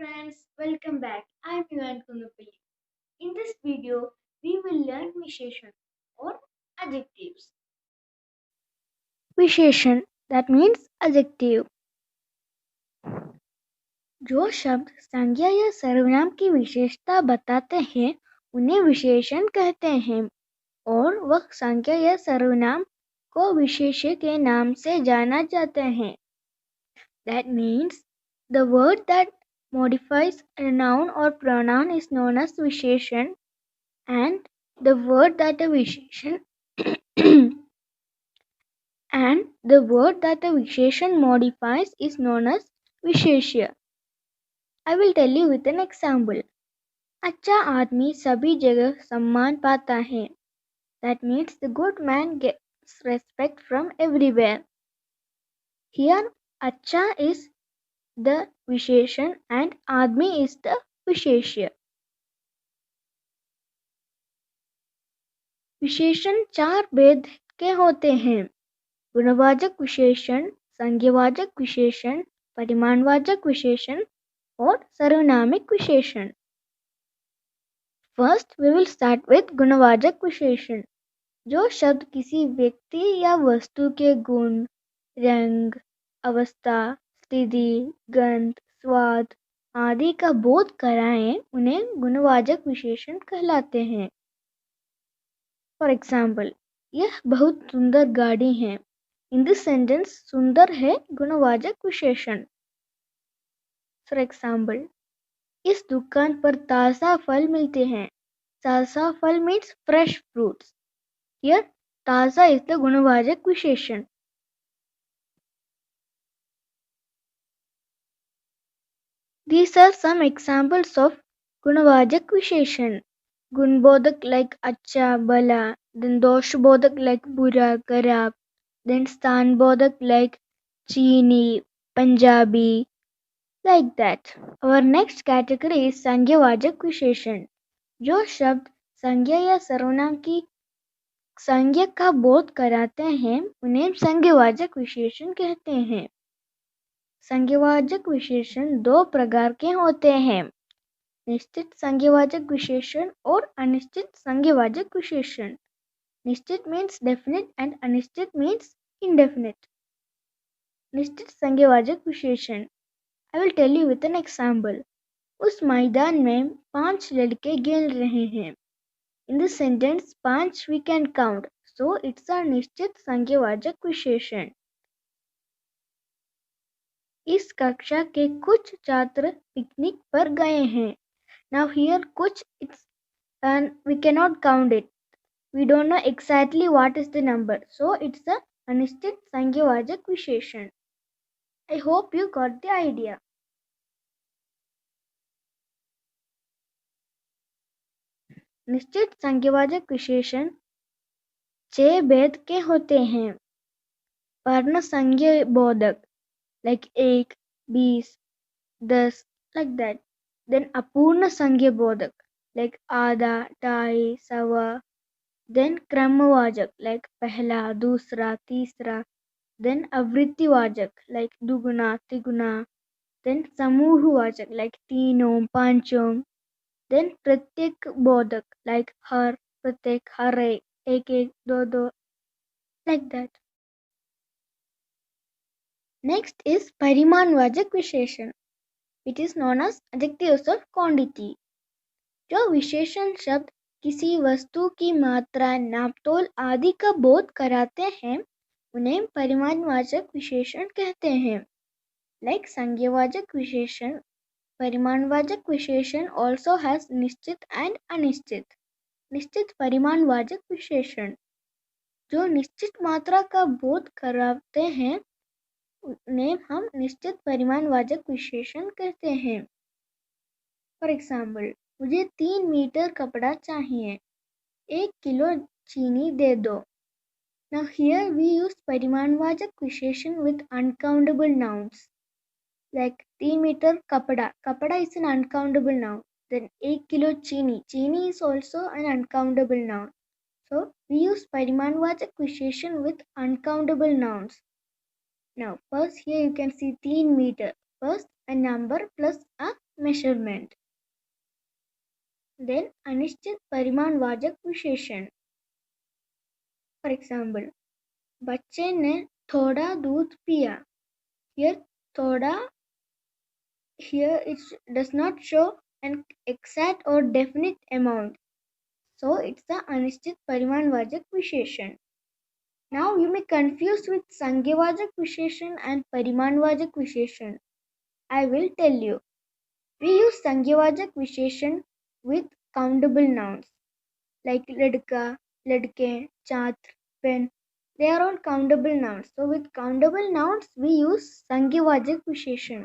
friends, welcome back. I'm Yuvan Kunupalli. In this video, we will learn Visheshan or adjectives. विशेषण that means adjective. जो शब्द संज्ञा या सर्वनाम की विशेषता बताते हैं उन्हें विशेषण कहते हैं और वह संज्ञा या सर्वनाम को विशेष्य के नाम से जाना जाते हैं. That means the word that modifies a noun or pronoun is known as Visheshan, and the word that a Visheshan and the word that a Visheshan modifies is known as Visheshya. I will tell you with an example. अच्छा आदमी सभी जगह सम्मान पाता है. That means the good man gets respect from everywhere. Here, अच्छा is the Visheshan and आदमी is the Visheshya. विशेषण चार भेद के होते हैं. गुणवाचक विशेषण, संज्ञावाचक विशेषण, परिमाणवाचक विशेषण और सर्वनामिक विशेषण. First we will start with गुणवाचक विशेषण. जो शब्द किसी व्यक्ति या वस्तु के गुण, रंग, अवस्था, स्थिति, गंध, स्वाद आदि का बोध कराएं उन्हें गुणवाचक विशेषण कहलाते हैं. फॉर एग्जाम्पल, यह बहुत सुंदर गाड़ी है. इन दिस सेंटेंस सुंदर है गुणवाचक विशेषण. फॉर एग्जाम्पल, इस दुकान पर ताज़ा फल मिलते हैं. ताज़ा फल मीन्स फ्रेश फ्रूट्स. हियर ताज़ा इज द गुणवाचक विशेषण. These are some examples of गुणवाचक विशेषण. गुणबोधक like अच्छा, भला. Then दोषबोधक like बुरा, खराब. Then स्थानबोधक like चीनी, Punjabi, like that. Our next category is संज्ञावाचक विशेषण. जो शब्द संज्ञा या सर्वनाम की संज्ञा का बोध कराते हैं उन्हें संज्ञावाचक विशेषण कहते हैं. संज्ञावाचक विशेषण दो प्रकार के होते हैं. निश्चित संज्ञावाचक विशेषण और अनिश्चित संज्ञावाचक विशेषण. निश्चित मीन्स डेफिनेट एंड अनिश्चित मीन्स indefinite. निश्चित संज्ञावाचक विशेषण. I will tell you with an example. उस मैदान में 5 लड़के खेल रहे हैं. In this sentence 5 we can count, so it's a निश्चित संज्ञावाचक विशेषण. इस कक्षा के कुछ छात्र पिकनिक पर गए हैं. Now here कुछ it's and we cannot count it. We don't know exactly what is the number, so it's a अनिश्चित संज्ञावाचक विशेषण. I hope you got the idea. निश्चित संज्ञावाचक विशेषण 6 भेद के होते हैं. पर्ण संज्ञा बोधक like 1, 20, 10 like that. Then अपूर्ण संज्ञा बोधक like आधा, ढाई, सवा. Then क्रमवाचक like पहला, दूसरा, तीसरा. Then आवृत्तिवाचक like दुगुना, तिगुना. Then समूहवाचक like तीनों, पांचों. Then प्रत्येक बोधक like हर, प्रत्येक, हर एक, दो, दो, like that. Next is परिमाणवाचक विशेषण, which is known as adjectives of quantity. जो विशेषण शब्द किसी वस्तु की मात्रा, नापतोल आदि का बोध कराते हैं उन्हें परिमाणवाचक विशेषण कहते हैं. Like संज्ञावाचक विशेषण, परिमाणवाचक विशेषण also has निश्चित and अनिश्चित. निश्चित परिमाणवाचक विशेषण. जो निश्चित मात्रा का बोध कराते हैं उन्हें हम निश्चित परिमाणवाचक विशेषण कहते हैं. फॉर एग्जाम्पल, मुझे 3 मीटर कपड़ा चाहिए. 1 किलो चीनी दे दो. Now here we use परिमाणवाचक विशेषण with uncountable nouns. Like 3 metre कपड़ा. कपड़ा is an uncountable noun. Then 1 kilo चीनी. चीनी is also an uncountable noun. So we use परिमाणवाचक विशेषण with uncountable nouns. Now first here you can see 3 meter. First a number plus a measurement. Then अनिश्चित परिमाणवाचक विशेषण. For example, बच्चे ने थोड़ा दूध पिया. Here thoda, here it does not show an exact or definite amount. So it's the अनिश्चित परिमाणवाचक विशेषण. Now you may confuse with संज्ञावाचक विशेषण and परिमाणवाचक विशेषण. I will tell you. We use संज्ञावाचक विशेषण with countable nouns like लड़का, लड़के, छात्र, pen. They are all countable nouns. So with countable nouns we use संज्ञावाचक विशेषण.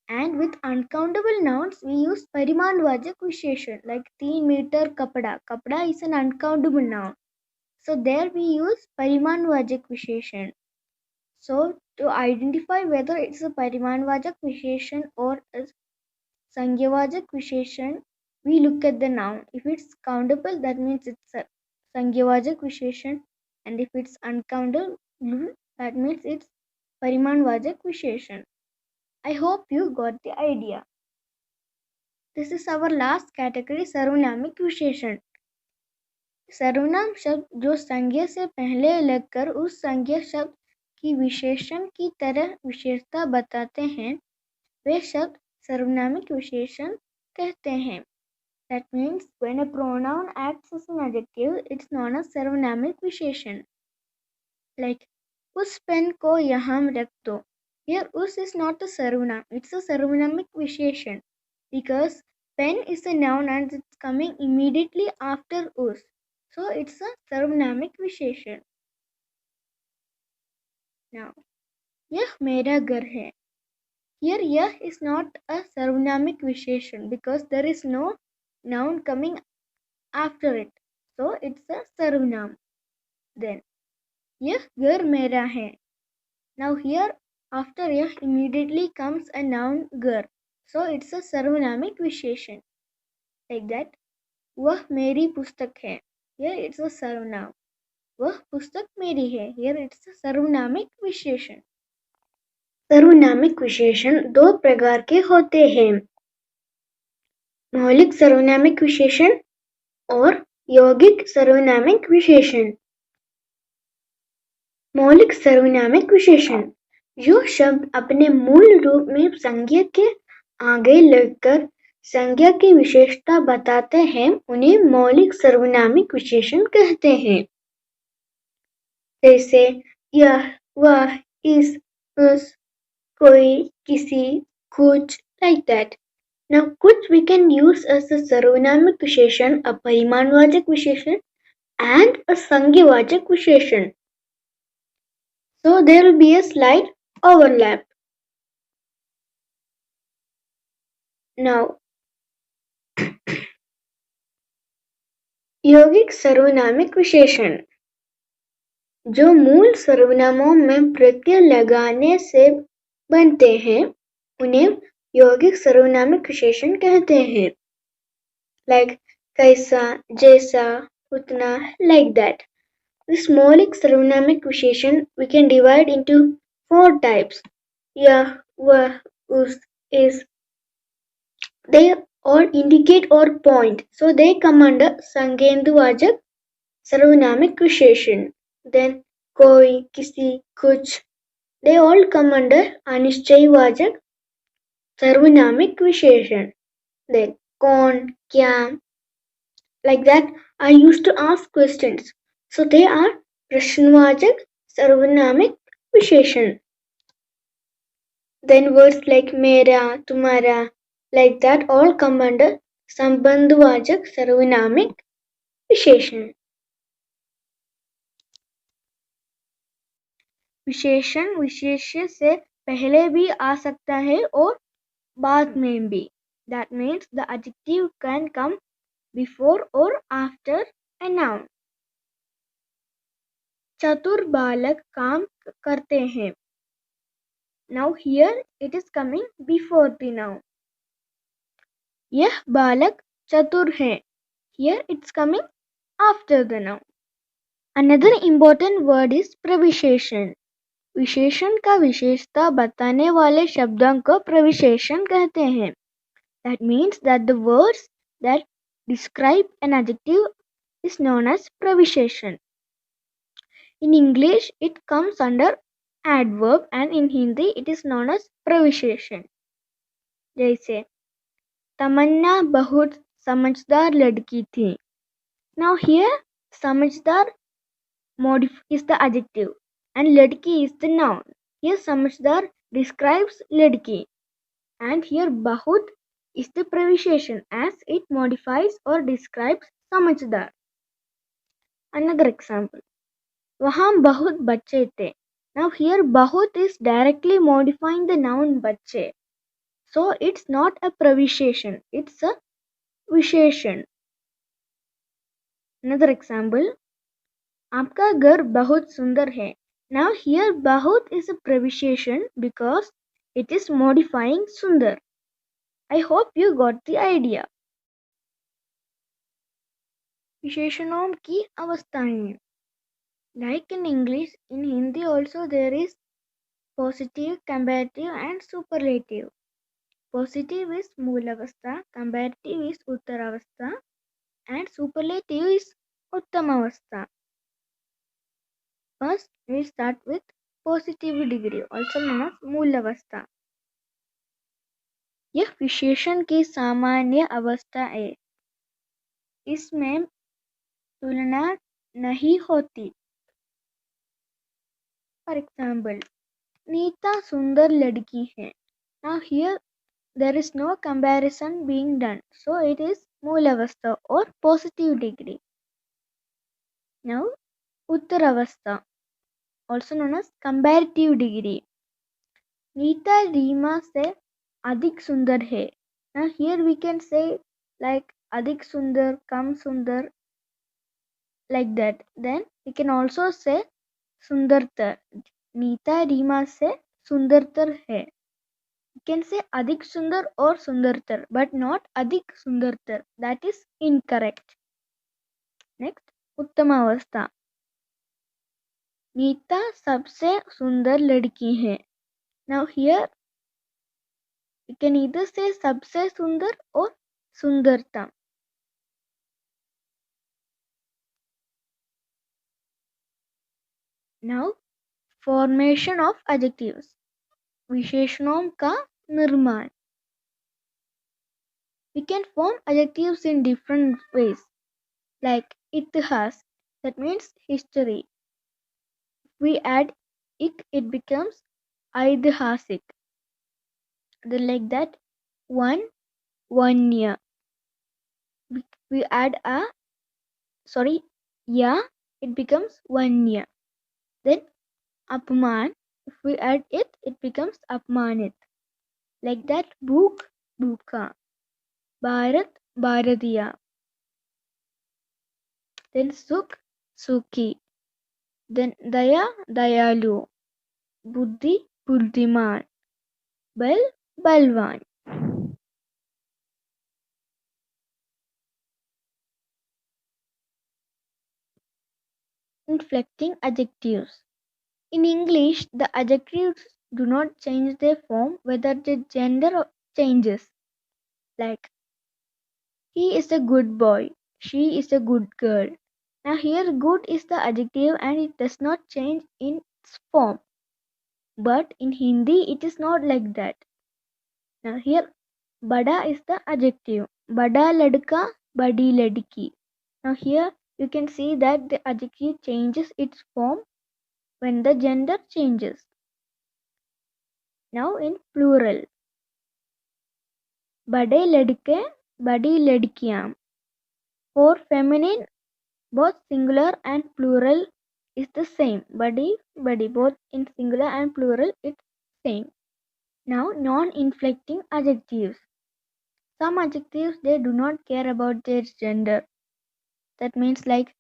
And with uncountable nouns we use परिमाणवाचक विशेषण like 3 metre कपड़ा. कपड़ा is an uncountable noun. So there we use परिमाणवाचक विशेषण. So to identify whether it's a परिमाणवाचक विशेषण or a संज्ञावाचक विशेषण, we look at the noun. If it's countable, that means it's a संज्ञावाचक विशेषण, and if it's uncountable, that means it's परिमाणवाचक विशेषण. I hope you got the idea. This is our last category, सर्वनामिक विशेषण. सर्वनाम शब्द जो संज्ञा से पहले लगकर उस संज्ञा शब्द की विशेषण की तरह विशेषता बताते हैं, वे शब्द सर्वनामिक विशेषण कहते हैं. That means when a pronoun acts as an adjective, it's known as सर्वनामिक विशेषण. Like उस पेन को यहाँ रख दो. Here us is not a sarvanam, it's a sarvanamic visheshan because pen is a noun and it's coming immediately after us. So it's a sarvanamic visheshan. Now, यह मेरा घर है. Here यह is not a sarvanamic visheshan because there is no noun coming after it. So it's a sarvanam. Then, यह घर मेरा है. Now here after यह immediately comes a noun घर. So it's a सर्वनामिक विशेषण. Like that. वह मेरी पुस्तक है. Here it's a सर्वनाम. वह पुस्तक मेरी है. Here it's a सर्वनामिक विशेषण. सर्वनामिक विशेषण दो प्रकार के होते हैं. मौलिक सर्वनामिक विशेषण और यौगिक सर्वनामिक विशेषण. मौलिक सर्वनामिक विशेषण जो शब्द अपने मूल रूप में संज्ञा के आगे लगकर संज्ञा की विशेषता बताते हैं, उन्हें मौलिक सर्वनामिक विशेषण कहते हैं. जैसे यह, वह, इस, उस, कोई, किसी, कुछ, like that. Now कुछ we can use as a सर्वनामिक विशेषण, a परिमाणवाचक विशेषण and a संज्ञावाचक विशेषण. So there will be a slight overlap. Now, यौगिक सर्वनामिक विशेषण जो मूल सर्वनामों में प्रत्यय लगाने से बनते हैं, उन्हें यौगिक सर्वनामिक विशेषण कहते हैं. Like कैसा, जैसा, उतना, like that. This मौलिक सर्वनामिक विशेषण we can divide into 4 types. यह, वह, उस, is. They all indicate or point, so they come under संज्ञेन्द्रवाचक सर्वनामिक विशेषण. Then कोई, किसी, कुछ, they all come under अनिश्चयवाचक सर्वनामिक विशेषण. Then कौन, क्या, like that I used to ask questions. So they are प्रश्नवाचक सर्वनामिक विशेषण. Then words like मेरा, तुम्हारा, like that all come under संबंधवाचक सर्वनामिक विशेषण. विशेषण विशेष्य से पहले भी आ सकता है और बाद में भी. That means the adjective can come before or after a noun. चतुर बालक काम करते हैं. Now here it is coming before the noun. यह बालक चतुर है. Here it's coming after the noun. Another important word is प्रविशेषण. विशेषण का विशेषता बताने वाले शब्दों को प्रविशेषण कहते हैं. That means that the words that describe an adjective is known as preposition. In English, it comes under adverb and in Hindi, it is known as preposition. जैसे तमन्ना बहुत समझदार लड़की थी. Now here, समझदार is the adjective and ladki is the noun. Here समझदार describes ladki and here bahut is the preposition as it modifies or describes समझदार. Another example. वहाँ बहुत बच्चे थे. Now here bahut is directly modifying the noun बच्चे. So it's not a preposition, it's a विशेषण. Another example. आपका घर बहुत सुंदर है. Now here bahut is a preposition because it is modifying sundar. I hope you got the idea. विशेषणों की अवस्थाएं. Like in English, in Hindi also there is positive, comparative and superlative. Positive is moolavastha, comparative is uttaravastha and superlative is uttamavastha. First, we start with positive degree, also known as मूलावस्था. यह विशेषण की सामान्य अवस्था है. इसमें तुलना नहीं होती. For example, नीता सुंदर लड़की है. Now here there is no comparison being done, so it is मूलावस्था or positive degree. Now, उत्तरावस्था, also known as comparative degree. Nita Reema से अधिक सुंदर है. Now here we can say like अधिक सुंदर, कम सुंदर, like that. Then we can also say सुंदरतर. Nita Reema से सुंदरतर है. You can say अधिक सुंदर or सुंदरतर, but not अधिक सुंदरतर. That is incorrect. Next, उत्तमावस्था. Nita सबसे सुंदर लड़की है. Now here you can either say सबसे सुंदर or सुंदरतम. Now, formation of adjectives. विशेषणों का निर्माण. We can form adjectives in different ways, like इतिहास, that means history. If we add it becomes ऐतिहासिक. Then like that, one year. We add yeah, it becomes 1 year. Then अपमान, if we add it becomes अपमानित. Like that, भूख भूखा. भारत भारतीय. Then सुख सुखी. Then दया दयालु. बुद्धि बुद्धिमान. बल बलवान. Inflecting adjectives. In English, the adjectives do not change their form whether the gender changes. Like, he is a good boy, she is a good girl. Now here good is the adjective and it does not change in its form. But in Hindi it is not like that. Now here bada is the adjective. Bada ladka, badi ladki. Now here you can see that the adjective changes its form when the gender changes. Now in plural. बड़े लड़के बड़ी लड़कियां. For feminine, both singular and plural is the same. Badi, badi, both in singular and plural it's same. Now non-inflecting adjectives. Some adjectives they do not care about their gender. That means like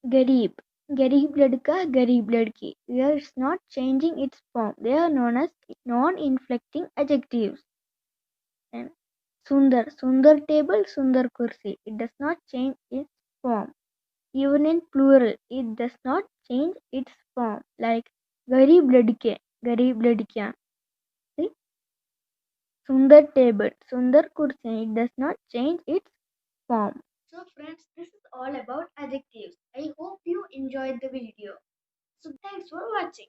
garib. Garib ladka, garib ladki. Here it's not changing its form. They are known as non-inflecting adjectives. And Sundar, Sundar table, Sundar kursi. It does not change its form. Even in plural, it does not change its form. Like Garib ladke, Garib ladkyan. See? Sundar table, Sundar kursi. It does not change its form. So friends, this is all about adjectives. I hope you enjoyed the video. So thanks for watching.